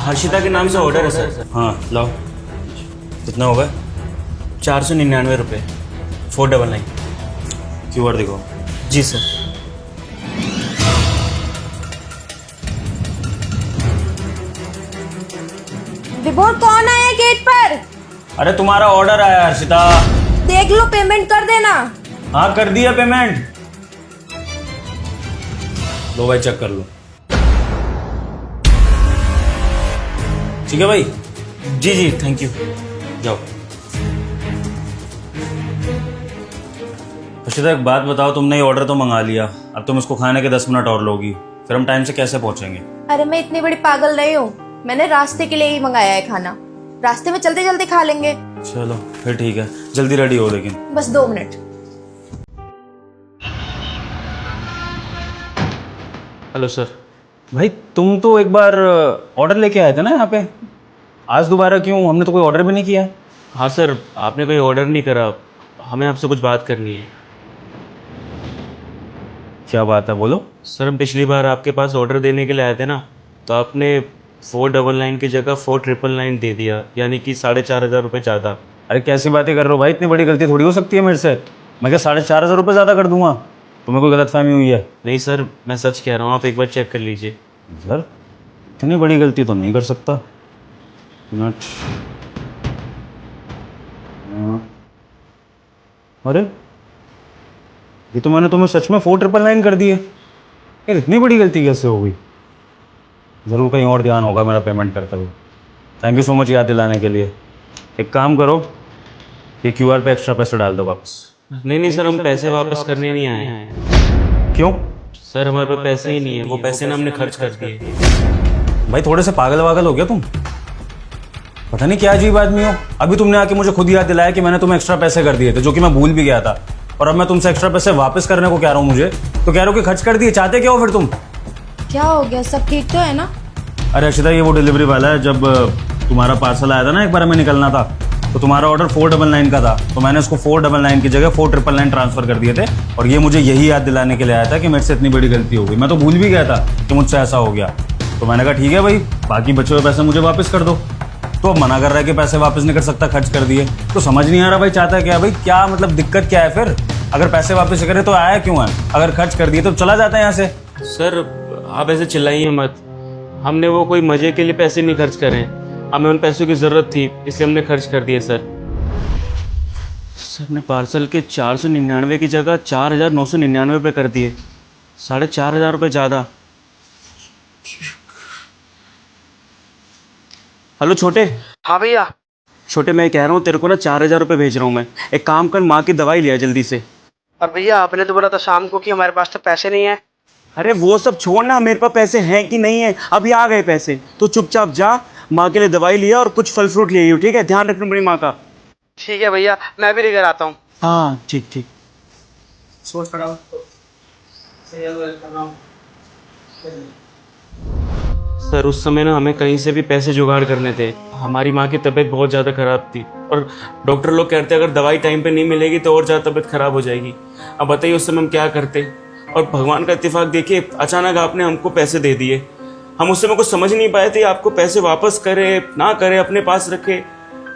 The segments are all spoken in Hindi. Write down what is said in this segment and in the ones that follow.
हर्षिता के नाम से ऑर्डर है सर। हाँ लाओ। कितना होगा? 499 रुपये 499। QR दिखाओ। जी सर। विभोर कौन आया गेट पर? अरे तुम्हारा ऑर्डर आया है हर्षिता। देख लो, पेमेंट कर देना। हाँ कर दिया पेमेंट। लो भाई चेक कर लो। ठीक है भाई। जी जी थैंक यू। जाओ। हर्षिता एक बात बताओ, तुमने ये ऑर्डर तो मंगा लिया, अब तुम इसको खाने के 10 मिनट और लोगी, फिर हम टाइम से कैसे पहुंचेंगे? अरे मैं इतनी बड़ी पागल नहीं हूँ, मैंने रास्ते के लिए ही मंगाया है खाना, रास्ते में चलते चलते खा लेंगे। चलो फिर ठीक है, जल्दी रेडी हो लेकिन। बस 2 मिनट। Hello sir. भाई तुम तो एक बार ऑर्डर लेके आए थे ना यहाँ पे, आज दोबारा क्यों? हमने तो कोई ऑर्डर भी नहीं किया। हाँ सर, आपने कोई ऑर्डर नहीं करा, हमें आपसे कुछ बात करनी है। क्या बात है, बोलो। सर हम पिछली बार आपके पास ऑर्डर देने के लिए आए थे ना, तो आपने 499 की जगह 4999 दे दिया, यानी कि 4500 रुपये ज़्यादा। अरे कैसी बातें कर रहे हो भाई, इतनी बड़ी गलती थोड़ी हो सकती है मेरे से। मैं क्या 4500 रुपये ज़्यादा कर दूंगा? तुम्हें कोई गलतफहमी हुई है? नहीं सर, मैं सच कह रहा हूँ, आप एक बार चेक कर लीजिए। सर इतनी बड़ी गलती तो नहीं कर सकता। मिनट। अरे ये तो मैंने तुम्हें सच में 4999 कर दिए यार, इतनी बड़ी गलती कैसे हो गई? ज़रूर कहीं और ध्यान होगा मेरा पेमेंट करते हुए। थैंक यू सो मच याद दिलाने के लिए। एक काम करो, ये QR पे एक्स्ट्रा पैसे डाल दो वापस। नहीं सर, हम पैसे वापस करने नहीं आए हैं। क्यों? सर हमारे पास पैसे ही नहीं है, वो पैसे ना हमने खर्च कर दिए। भाई थोड़े से पागल वागल हो गया तुम, पता नहीं क्या अजीब आदमी हो। अभी तुमने आके मुझे खुद याद दिलाया कि मैंने तुम्हें एक्स्ट्रा पैसे कर दिए थे, जो कि मैं भूल भी गया था, और अब मैं तुमसे एक्स्ट्रा पैसे वापस करने को कह रहा हूँ मुझे, तो कह रहे हो कि खर्च कर दिए। चाहते क्या हो फिर तुम? क्या हो गया, सब ठीक तो है ना? अरे अक्षिता, ये वो डिलीवरी वाला है, जब तुम्हारा पार्सल आया था ना एक बार हमें निकलना था, तो तुम्हारा ऑर्डर 499 का था, तो मैंने उसको 499 की जगह 4999 ट्रांसफर कर दिए थे, और ये मुझे यही याद दिलाने के लिए आया था कि मेरे से इतनी बड़ी गलती हो गई। मैं तो भूल भी गया था कि मुझसे ऐसा हो गया, तो मैंने कहा ठीक है भाई, बाकी बचे हुए पैसे मुझे वापस कर दो। तो अब मना कर रहा है कि पैसे वापस नहीं कर सकता, खर्च कर दिए। तो समझ नहीं आ रहा भाई चाहता है क्या भाई, क्या मतलब दिक्कत क्या है फिर? अगर पैसे वापस करे तो आया क्यों है? अगर खर्च कर दिए तो चला जाता है यहाँ से। सर आप ऐसे चिल्लाइए मत, हमने वो कोई मज़े के लिए पैसे नहीं खर्च करे, हमें उन पैसों की ज़रूरत थी, इसलिए हमने खर्च कर दिए। सर ने पार्सल के 499 की जगह 4999 रुपये कर दिए, 4500 रुपये ज़्यादा। हेलो छोटे। हाँ भैया। छोटे मैं कह रहा हूँ तेरे को ना 4000 रुपये भेज रहा हूँ मैं, एक काम कर माँ की दवाई लिया जल्दी से। और भैया आपने तो बोला था शाम को कि हमारे पास तो पैसे नहीं है। अरे वो सब छोड़ना, मेरे पास पैसे हैं कि नहीं है, अभी आ गए पैसे, तो चुपचाप जा, माँ के लिए दवाई लिया और कुछ फल फ्रूट ले, ठीक है? ध्यान रखना मेरी माँ का। ठीक है भैया, मैं भी लेकर आता हूँ। हाँ ठीक ठीक। सोच रहा हूँ सर उस समय ना हमें कहीं से भी पैसे जुगाड़ करने थे, हमारी माँ की तबीयत बहुत ज़्यादा ख़राब थी, और डॉक्टर लोग कहते हैं अगर दवाई टाइम पे नहीं मिलेगी तो और ज़्यादा तबीयत ख़राब हो जाएगी। अब बताइए उस समय हम क्या करते? और भगवान का इत्तेफाक देखिए, अचानक आपने हमको पैसे दे दिए, हम उस समय कुछ समझ नहीं पाए थे, आपको पैसे वापस करे ना करे, अपने पास रखे,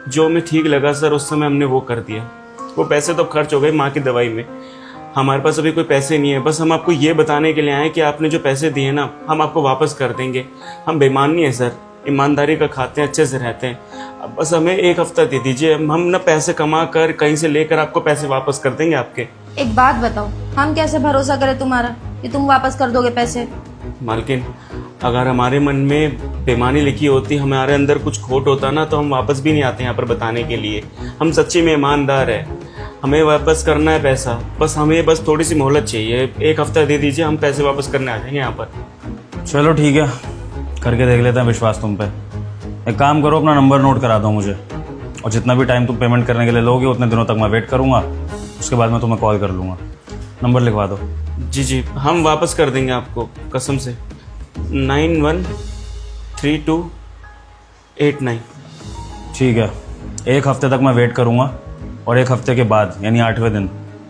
जो हमें ठीक लगा सर उस समय हमने वो कर दिया। वो पैसे तो खर्च हो गए माँ की दवाई में, हमारे पास अभी कोई पैसे नहीं है। बस हम आपको ये बताने के लिए आए कि आपने जो पैसे दिए ना, हम आपको वापस कर देंगे। हम बेईमान नहीं है सर, ईमानदारी का खाते हैं, अच्छे से रहते हैं। अब बस हमें 1 हफ्ता दे दीजिए, हम ना पैसे कमा कर कहीं से लेकर आपको पैसे वापस कर देंगे आपके। एक बात बताओ, हम कैसे भरोसा करें तुम्हारा कि तुम वापस कर दोगे पैसे? मालकिन, अगर हमारे मन में बेईमानी लिखी होती, हमारे अंदर कुछ खोट होता ना, तो हम वापस भी नहीं आते यहाँ पर बताने के लिए। हम सच्ची में ईमानदार है, हमें वापस करना है पैसा, बस हमें बस थोड़ी सी मोहलत चाहिए, 1 हफ्ता दे दीजिए, हम पैसे वापस करने आ जाएंगे यहाँ पर। चलो ठीक है, करके देख लेते हैं विश्वास तुम पे। एक काम करो, अपना नंबर नोट करा दो मुझे, और जितना भी टाइम तुम पेमेंट करने के लिए लोगे उतने दिनों तक मैं वेट करूँगा, उसके बाद मैं तुम्हें कॉल कर लूँगा। नंबर लिखवा दो। जी जी, हम वापस कर देंगे आपको कसम से। 913289। ठीक है, 1 हफ्ते तक मैं वेट करूँगा, और 1 हफ्ते के बाद यानी 8वें दिन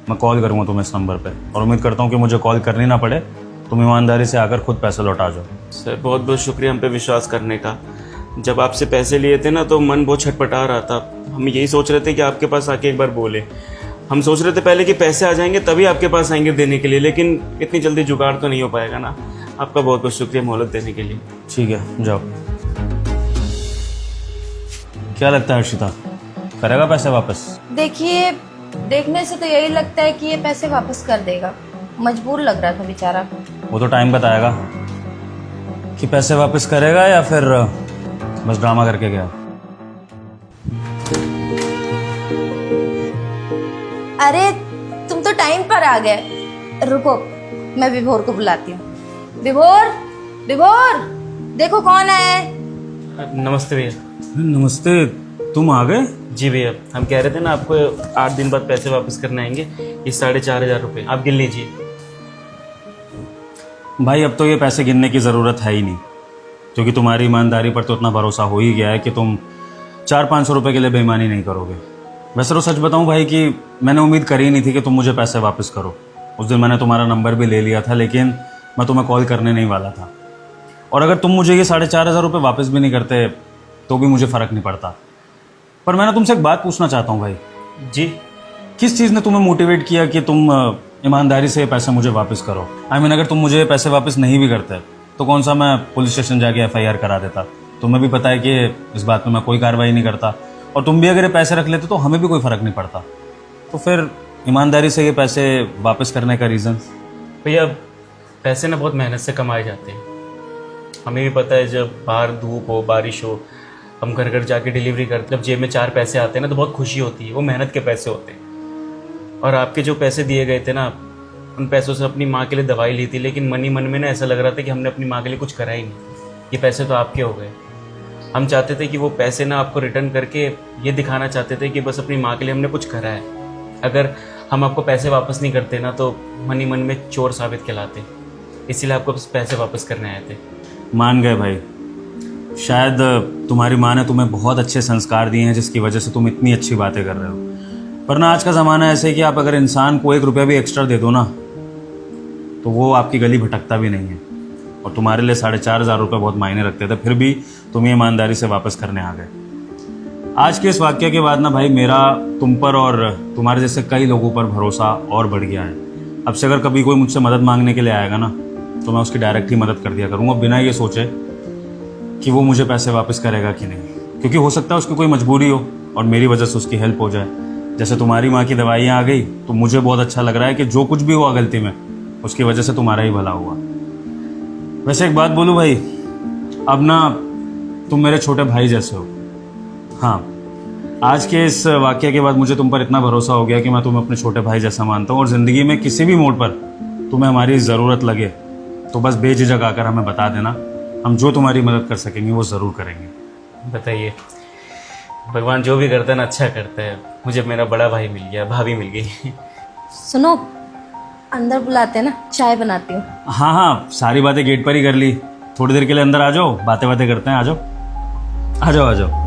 मैं कॉल करूँगा तुम्हें इस नंबर पे, और उम्मीद करता हूँ कि मुझे कॉल करनी ना पड़े, तुम ईमानदारी से आकर खुद पैसे लौटा जाओ। सर बहुत बहुत शुक्रिया हम पे विश्वास करने का। जब आपसे पैसे लिए थे ना तो मन बहुत छटपटा रहा था। हम यही सोच रहे थे कि आपके पास आके एक बार बोले। हम सोच रहे थे पहले कि पैसे आ जाएंगे तभी आपके पास आएंगे देने के लिए, लेकिन इतनी जल्दी जुगाड़ तो नहीं हो पाएगा ना। आपका बहुत बहुत शुक्रिया मोहलत देने के लिए। ठीक है, जाओ। क्या लगता है हर्षिता, करेगा पैसे वापस? देखिए, देखने से तो यही लगता है कि ये पैसे वापस कर देगा। मजबूर लग रहा था बेचारा। वो तो टाइम बताएगा कि पैसे वापस करेगा या फिर बस ड्रामा करके गया। अरे तुम तो टाइम पर आ गए। रुको, मैं विभोर को बुलाती हूँ। विभोर, विभोर, देखो कौन है। नमस्ते भैया। नमस्ते, तुम आ गए? जी भैया, हम कह रहे थे ना आपको 8 दिन बाद पैसे वापस करने आएंगे। ये 4,500 रुपये आप गिन लीजिए। भाई अब तो ये पैसे गिनने की ज़रूरत है ही नहीं, क्योंकि तुम्हारी ईमानदारी पर तो इतना भरोसा हो ही गया है कि तुम 400-500 रुपये के लिए बेईमानी नहीं करोगे। वैसे तो सच बताऊं भाई कि मैंने उम्मीद करी नहीं थी कि तुम मुझे पैसे वापस करो। उस दिन मैंने तुम्हारा नंबर भी ले लिया था, लेकिन मैं तुम्हें कॉल करने नहीं वाला था। और अगर तुम मुझे ये 4,500 रुपये वापस भी नहीं करते तो भी मुझे फ़र्क नहीं पड़ता। पर मैं तुमसे एक बात पूछना चाहता हूँ भाई। जी? किस चीज़ ने तुम्हें मोटिवेट किया कि तुम ईमानदारी से ये पैसे मुझे वापस करो? अगर तुम मुझे पैसे वापस नहीं भी करते तो कौन सा मैं पुलिस स्टेशन जाके FIR करा देता। तुम्हें भी पता है कि इस बात पे मैं कोई कार्रवाई नहीं करता, और तुम भी अगर ये पैसे रख लेते तो हमें भी कोई फ़र्क नहीं पड़ता। तो फिर ईमानदारी से ये पैसे वापस करने का रीज़न? भैया पैसे ना बहुत मेहनत से कमाए जाते हैं। हमें भी पता है, जब बाहर धूप हो, बारिश हो, हम घर घर जाके डिलीवरी करते, जब जेब में 4 पैसे आते हैं ना तो बहुत खुशी होती है। वो मेहनत के पैसे होते हैं। और आपके जो पैसे दिए गए थे ना, उन पैसों से अपनी माँ के लिए दवाई ली थी, लेकिन मन ही मन में ना ऐसा लग रहा था कि हमने अपनी माँ के लिए कुछ करा ही नहीं। ये पैसे तो आपके हो गए। हम चाहते थे कि वो पैसे ना आपको रिटर्न करके ये दिखाना चाहते थे कि बस अपनी माँ के लिए हमने कुछ करा है। अगर हम आपको पैसे वापस नहीं करते ना तो मन ही मन में चोर साबित कहलाते। इसीलिए आपको बस पैसे वापस करने आए थे। मान गए भाई, शायद तुम्हारी माँ ने तुम्हें बहुत अच्छे संस्कार दिए हैं जिसकी वजह से तुम इतनी अच्छी बातें कर रहे हो। वरना आज का ज़माना ऐसे है कि आप अगर इंसान को 1 रुपया भी एक्स्ट्रा दे दो ना तो वो आपकी गली भटकता भी नहीं है। और तुम्हारे लिए 4,500 रुपये बहुत मायने रखते थे, फिर भी तुम ये ईमानदारी से वापस करने आ गए। आज के इस वाक्य के बाद ना भाई मेरा तुम पर और तुम्हारे जैसे कई लोगों पर भरोसा और बढ़ गया है। अब से अगर कभी कोई मुझसे मदद मांगने के लिए आएगा ना तो मैं उसकी डायरेक्ट ही मदद कर दिया करूँगा, बिना ये सोचे कि वो मुझे पैसे वापस करेगा कि नहीं। क्योंकि हो सकता है उसकी कोई मजबूरी हो और मेरी वजह से उसकी हेल्प हो जाए। जैसे तुम्हारी माँ की दवाइयाँ आ गई तो मुझे बहुत अच्छा लग रहा है कि जो कुछ भी हुआ गलती में उसकी वजह से तुम्हारा ही भला हुआ। वैसे एक बात बोलूँ भाई, अब ना तुम मेरे छोटे भाई जैसे हो। हाँ, आज के इस वाक्य के बाद मुझे तुम पर इतना भरोसा हो गया कि मैं तुम्हें अपने छोटे भाई जैसा मानता हूँ। और ज़िंदगी में किसी भी मोड़ पर तुम्हें हमारी ज़रूरत लगे तो बस बेझिझक आकर हमें बता देना। हम जो तुम्हारी मदद कर सकेंगे वो ज़रूर करेंगे। बताइए, भगवान जो भी करता है ना अच्छा करता है। मुझे मेरा बड़ा भाई मिल गया, भाभी मिल गई। सुनो, अंदर बुलाते हैं ना, चाय बनाती हूँ। हाँ हाँ, सारी बातें गेट पर ही कर ली। थोड़ी देर के लिए अंदर आ जाओ, बातें करते हैं। आ जाओ आ जाओ आ जाओ।